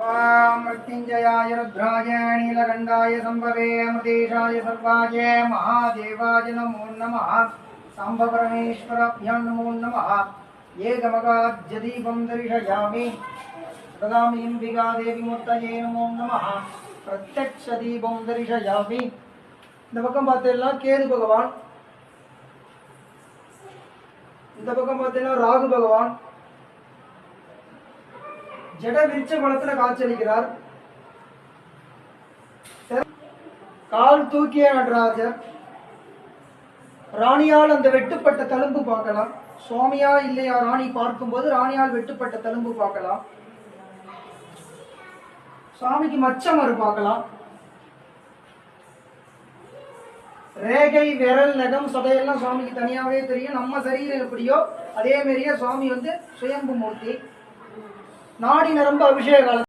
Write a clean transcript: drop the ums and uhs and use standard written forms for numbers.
मृत्युंजयाय रुद्राय नीलकंठाय संभवे अमृतेशाय सर्वाय महादेवाय नमो नमः। सांब परमेश्वराभ्यां नमो नमः। एकमगाद्यदीपं दर्शयामि ददामि देवी मूर्तये नमो नमः। प्रत्यक्ष दीपं दर्शयामि। இந்த பக்கம் பார்த்தீங்கன்னா கேது பகவான், இந்த பக்கம் பார்த்தீங்கன்னா ராகு பகவான் ஜட விருட்ச குளத்துல காட்சியளிக்கிறார். கால் தூக்கிய நடராஜர், ராணியால் அந்த வெட்டுப்பட்ட தழும்பு பார்க்கலாம். சுவாமியா இல்லையா ராணி பார்க்கும்போது ராணியால் வெட்டுப்பட்ட தழும்பு பார்க்கலாம். சுவாமிக்கு மச்சமறு பார்க்கலாம். ரேகை, விரல், நகம், சதையெல்லாம் சுவாமிக்கு தனியாவே தெரியும். நம்ம சரீரம் எப்படியோ அதே மாதிரியே சுவாமி சுயம்பு மூர்த்தி. நாடி நரம்பு அபிஷேக காலம்